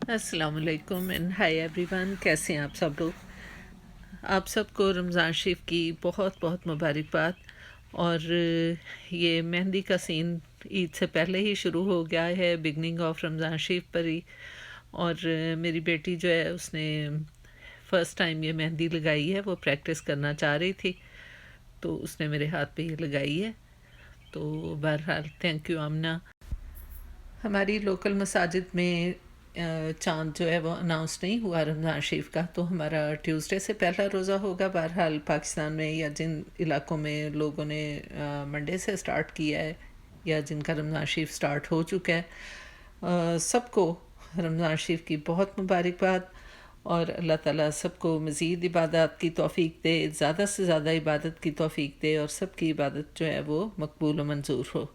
अस्सलामुअलैकुम and hi everyone, कैसे हैं आप सब लोग। आप सबको रमज़ान शरीफ की बहुत बहुत मुबारकबाद। और ये मेहंदी का सीन ईद से पहले ही शुरू हो गया है, बिगनिंग ऑफ रमज़ान शरीफ पर ही। और मेरी बेटी जो है उसने फ़र्स्ट टाइम ये मेहंदी लगाई है, वो प्रैक्टिस करना चाह रही थी तो उसने मेरे हाथ पे ये लगाई है। तो बहरहाल थैंक यू आमना। हमारी लोकल मसाजिद में चाँद जो है वो अनाउंस नहीं हुआ रमज़ान शरीफ का, तो हमारा ट्यूसडे से पहला रोज़ा होगा। बहरहाल पाकिस्तान में या जिन इलाकों में लोगों ने मंडे से स्टार्ट किया है या जिनका रमज़ान शरीफ स्टार्ट हो चुका है, सबको रमज़ान शरीफ की बहुत मुबारकबाद। और अल्लाह ताला सबको मज़ीद इबादत की तौफ़ीक दे, ज़्यादा से ज़्यादा इबादत की तौफ़ीक दे और सबकी इबादत जो है वो मकबूल व मंजूर हो।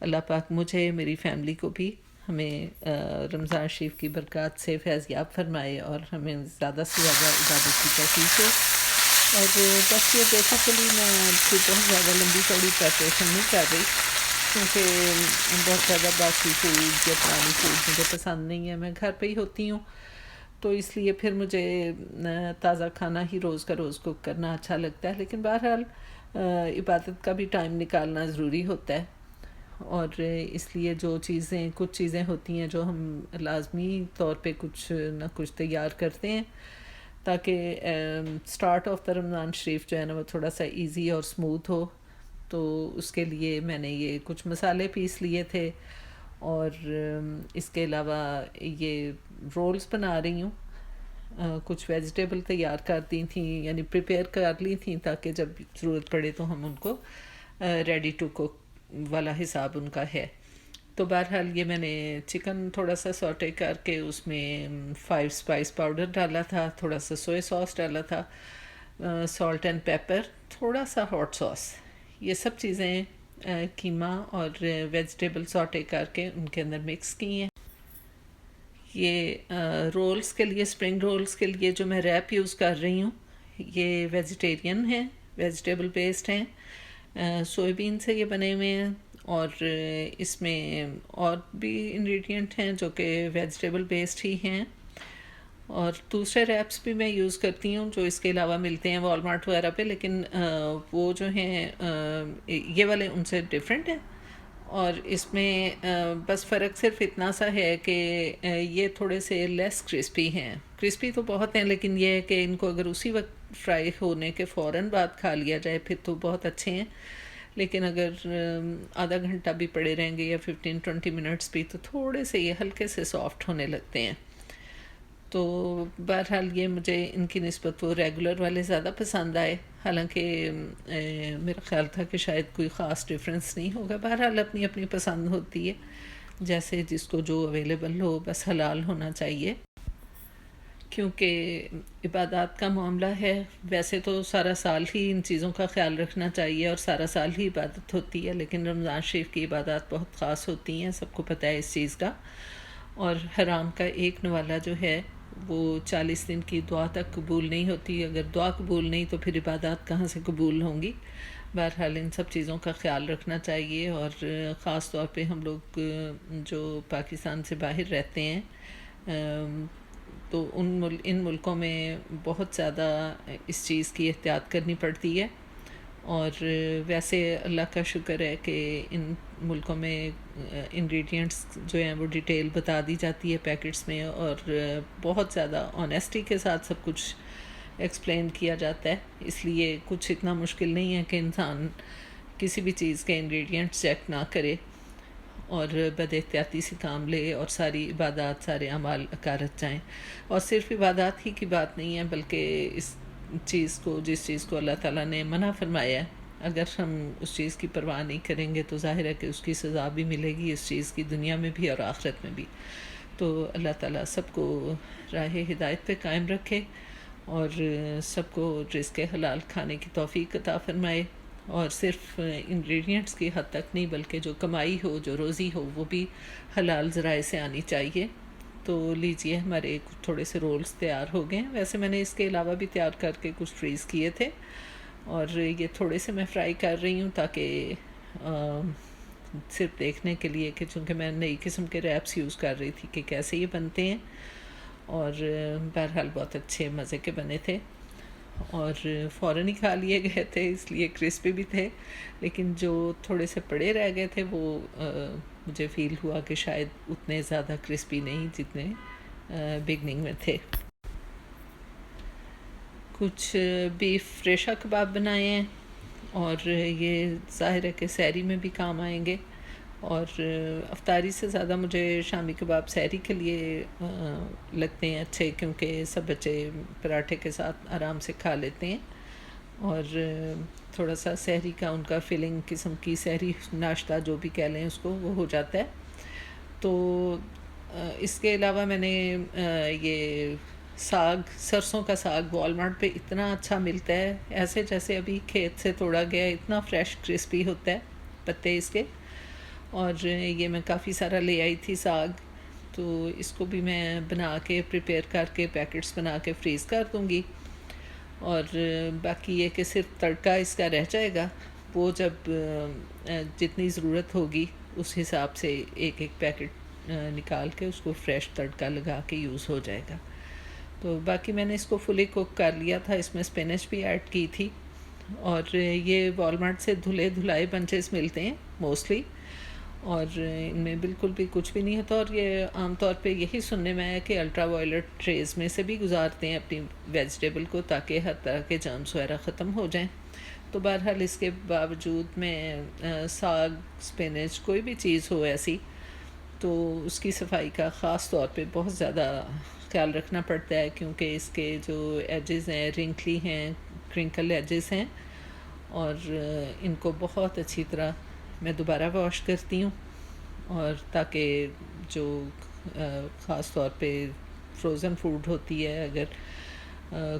अल्लाह पाक मुझे, मेरी फ़ैमिली को भी हमें रमज़ान शरीफ की बरक़ात से फैज़याब फरमाए और हमें ज़्यादा से ज़्यादा इबादत की तौफ़ीक हो। और बस ये बेसिकली मैं कोई बहुत ज़्यादा लंबी चौड़ी प्रेपरेशन नहीं कर रही, क्योंकि बहुत ज़्यादा बासी फूड या पुरानी फूड मुझे पसंद नहीं है। मैं घर पे ही होती हूँ, तो इसलिए फिर मुझे ताज़ा खाना ही रोज़ का रोज़ कुक करना अच्छा लगता है। लेकिन बहरहाल इबादत का भी टाइम निकालना ज़रूरी होता है, और इसलिए जो चीज़ें, कुछ चीज़ें होती हैं जो हम लाजमी तौर पे कुछ ना कुछ तैयार करते हैं ताकि स्टार्ट ऑफ द रमज़ान शरीफ जो है ना वो थोड़ा सा इजी और स्मूथ हो। तो उसके लिए मैंने ये कुछ मसाले पीस लिए थे, और इसके अलावा ये रोल्स बना रही हूँ। कुछ वेजिटेबल तैयार कर दी थी, यानी प्रिपेयर कर ली थी ताकि जब ज़रूरत पड़े तो हम उनको रेडी टू कुक वाला हिसाब उनका है। तो बहरहाल ये मैंने चिकन थोड़ा सा सॉटे करके उसमें 5 स्पाइस पाउडर डाला था, थोड़ा सा सोया सॉस डाला था, सॉल्ट एंड पेपर, थोड़ा सा हॉट सॉस, ये सब चीज़ें कीमा और वेजिटेबल सॉटे करके उनके अंदर मिक्स की हैं। ये रोल्स के लिए, स्प्रिंग रोल्स के लिए जो मैं रैप यूज़ कर रही हूँ, ये वेजिटेरियन है, वेजिटेबल बेस्ड हैं, सोयाबीन से ये बने हुए हैं। और इसमें और भी इंग्रेडिएंट हैं जो कि वेजिटेबल बेस्ड ही हैं। और दूसरे रैप्स भी मैं यूज़ करती हूँ जो इसके अलावा मिलते हैं वॉलमार्ट वगैरह पे, लेकिन वो जो हैं ये वाले उनसे डिफरेंट हैं। और इसमें बस फ़र्क सिर्फ इतना सा है कि ये थोड़े से लेस क्रिस्पी हैं। क्रिस्पी तो बहुत हैं, लेकिन ये है कि इनको अगर उसी वक्त फ्राई होने के फ़ौरन बाद खा लिया जाए फिर तो बहुत अच्छे हैं। लेकिन अगर आधा घंटा भी पड़े रहेंगे या 15-20 मिनट्स भी, तो थोड़े से ये हल्के से सॉफ्ट होने लगते हैं। तो बहरहाल ये मुझे इनकी निस्बत वो रेगुलर वाले ज़्यादा पसंद आए। हालांकि मेरा ख़्याल था कि शायद कोई ख़ास डिफरेंस नहीं होगा। बहरहाल अपनी अपनी पसंद होती है, जैसे जिसको जो अवेलेबल हो, बस हलाल होना चाहिए। क्योंकि इबादत का मामला है, वैसे तो सारा साल ही इन चीज़ों का ख्याल रखना चाहिए और सारा साल ही इबादत होती है, लेकिन रमज़ान शरीफ की इबादत बहुत ख़ास होती हैं, सबको पता है इस चीज़ का। और हराम का एक नवाला जो है वो 40 दिन की दुआ तक कबूल नहीं होती। अगर दुआ कबूल नहीं तो फिर इबादत कहाँ से कबूल होंगी। बहरहाल इन सब चीज़ों का ख्याल रखना चाहिए। और ख़ास तौर पे हम लोग जो पाकिस्तान से बाहर रहते हैं, तो इन मुल्कों में बहुत ज़्यादा इस चीज़ की एहतियात करनी पड़ती है। और वैसे अल्लाह का शुक्र है कि इन मुल्कों में इंग्रेडिएंट्स जो हैं वो डिटेल बता दी जाती है पैकेट्स में, और बहुत ज़्यादा ऑनेस्टी के साथ सब कुछ एक्सप्लेन किया जाता है। इसलिए कुछ इतना मुश्किल नहीं है कि इंसान किसी भी चीज़ के इंग्रेडिएंट्स चेक ना करे और बदएहतियाती से काम ले और सारी इबादत, सारे अमाल अकारत जाएँ। और सिर्फ इबादत ही की बात नहीं है, बल्कि इस चीज़ को, जिस चीज़ को अल्लाह ताला ने मना फरमाया है, अगर हम उस चीज़ की परवाह नहीं करेंगे तो ज़ाहिर है कि उसकी सज़ा भी मिलेगी इस चीज़ की, दुनिया में भी और आखिरत में भी। तो अल्लाह ताला सबको राह हिदायत पे कायम रखे और सबको रिज़्क़ हलाल खाने की तौफ़ीक अता फ़रमाए। और सिर्फ इंग्रेडिएंट्स की हद तक नहीं, बल्कि जो कमाई हो, जो रोज़ी हो, वो भी हलाल ज़राए से आनी चाहिए। तो लीजिए, हमारे थोड़े से रोल्स तैयार हो गए हैं। वैसे मैंने इसके अलावा भी तैयार करके कुछ फ्रीज़ किए थे, और ये थोड़े से मैं फ्राई कर रही हूँ ताकि सिर्फ देखने के लिए कि चूँकि मैं नई किस्म के रैप्स यूज़ कर रही थी कि कैसे ये बनते हैं। और बहरहाल बहुत अच्छे मज़े के बने थे और फ़ौरन ही खा लिए गए थे, इसलिए क्रिस्पी भी थे, लेकिन जो थोड़े से पड़े रह गए थे वो मुझे फ़ील हुआ कि शायद उतने ज़्यादा क्रिस्पी नहीं जितने बिगनिंग में थे। कुछ बीफ रेशा कबाब बनाए हैं और ये ज़ाहिर है कि सहरी में भी काम आएंगे, और अफ्तारी से ज़्यादा मुझे शामी कबाब सहरी के लिए लगते हैं अच्छे, क्योंकि सब बच्चे पराठे के साथ आराम से खा लेते हैं और थोड़ा सा सहरी का उनका फिलिंग किस्म की सहरी नाश्ता जो भी कह लें उसको, वो हो जाता है। तो इसके अलावा मैंने ये साग, सरसों का साग वॉलमार्ट पे इतना अच्छा मिलता है, ऐसे जैसे अभी खेत से तोड़ा गया, इतना फ्रेश क्रिस्पी होता है पत्ते इसके। और ये मैं काफ़ी सारा ले आई थी साग, तो इसको भी मैं बना के प्रिपेयर करके पैकेट्स बना के फ्रीज़ कर दूँगी। और बाकी ये कि सिर्फ तड़का इसका रह जाएगा, वो जब जितनी ज़रूरत होगी उस हिसाब से एक एक पैकेट निकाल के उसको फ्रेश तड़का लगा के यूज़ हो जाएगा। तो बाकी मैंने इसको फुली कुक कर लिया था, इसमें स्पिनच भी ऐड की थी। और ये वॉलमार्ट से धुले धुलाए बंचेस मिलते हैं मोस्टली, और इनमें बिल्कुल भी कुछ भी नहीं होता। और ये आमतौर पे यही सुनने में आया कि अल्ट्रा वायलेट ट्रेज़ में से भी गुजारते हैं अपनी वेजिटेबल को, ताकि हर तरह के जर्म्स वगैरह ख़त्म हो जाएं। तो बहरहाल इसके बावजूद मैं साग, स्पिनच, कोई भी चीज़ हो ऐसी, तो उसकी सफाई का ख़ास तौर पे बहुत ज़्यादा ख्याल रखना पड़ता है, क्योंकि इसके जो एजेस हैं रिंकली हैं, क्रिंकल एजेस हैं, और इनको बहुत अच्छी तरह मैं दोबारा वॉश करती हूँ। और ताकि जो ख़ास तौर पे फ्रोज़न फूड होती है, अगर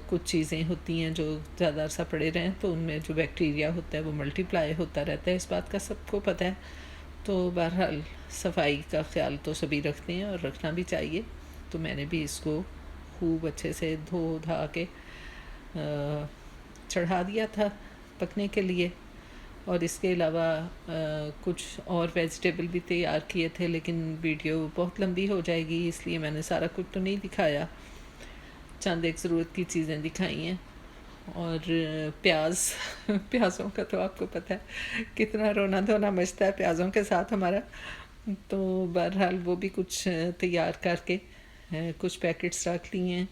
कुछ चीज़ें होती हैं जो ज़्यादा अरसा पड़े रहें तो उनमें जो बैक्टीरिया होता है वो मल्टीप्लाई होता रहता है, इस बात का सबको पता है। तो बहरहाल सफाई का ख्याल तो सभी रखते हैं और रखना भी चाहिए। तो मैंने भी इसको खूब अच्छे से धो धा के चढ़ा दिया था पकने के लिए। और इसके अलावा कुछ और वेजिटेबल भी तैयार किए थे, लेकिन वीडियो बहुत लंबी हो जाएगी, इसलिए मैंने सारा कुछ तो नहीं दिखाया, चंद एक ज़रूरत की चीज़ें दिखाई हैं। और प्याज प्याज़ों का तो आपको पता है कितना रोना धोना मचता है प्याज़ों के साथ हमारा। तो बहरहाल वो भी कुछ तैयार करके कुछ पैकेट्स रख लिए हैं,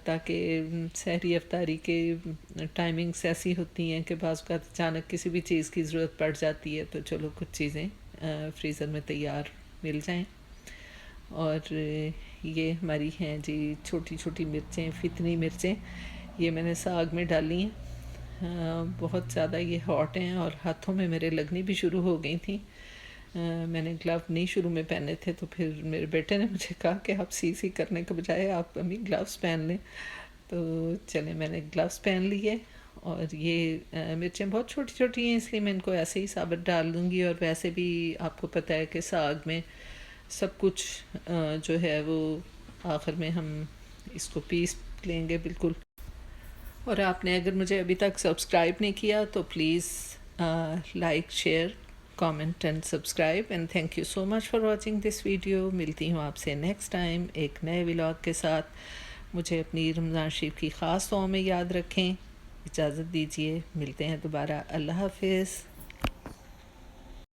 ताकि सहरी अफ्तारी के टाइमिंग्स ऐसी होती हैं कि बाज़ का अचानक किसी भी चीज़ की ज़रूरत पड़ जाती है, तो चलो कुछ चीज़ें फ्रीज़र में तैयार मिल जाएं। और ये हमारी हैं जी छोटी छोटी मिर्चें, फितनी मिर्चें, ये मैंने साग में डाली हैं। बहुत ज़्यादा ये हॉट हैं और हाथों में मेरे लगनी भी शुरू हो गई थी। मैंने ग्लव नहीं शुरू में पहने थे, तो फिर मेरे बेटे ने मुझे कहा कि आप सी करने के बजाय आप अम्मी ग्लव्स पहन लें। तो चले मैंने ग्लव्स पहन लिए। और ये मिर्चें बहुत छोटी छोटी हैं, इसलिए मैं इनको ऐसे ही साबित डाल दूँगी। और वैसे भी आपको पता है कि साग में सब कुछ जो है वो आखिर में हम इसको पीस लेंगे बिल्कुल। और आपने अगर मुझे अभी तक सब्सक्राइब नहीं किया तो please like, share, comment and subscribe. And thank you so much for watching this video. मिलती हूँ आपसे नेक्स्ट टाइम एक नए व्लॉग के साथ। मुझे अपनी रमज़ान शरीफ की ख़ास दुआओं में याद रखें। इजाज़त दीजिए, मिलते हैं दोबारा। अल्लाह हाफिज़।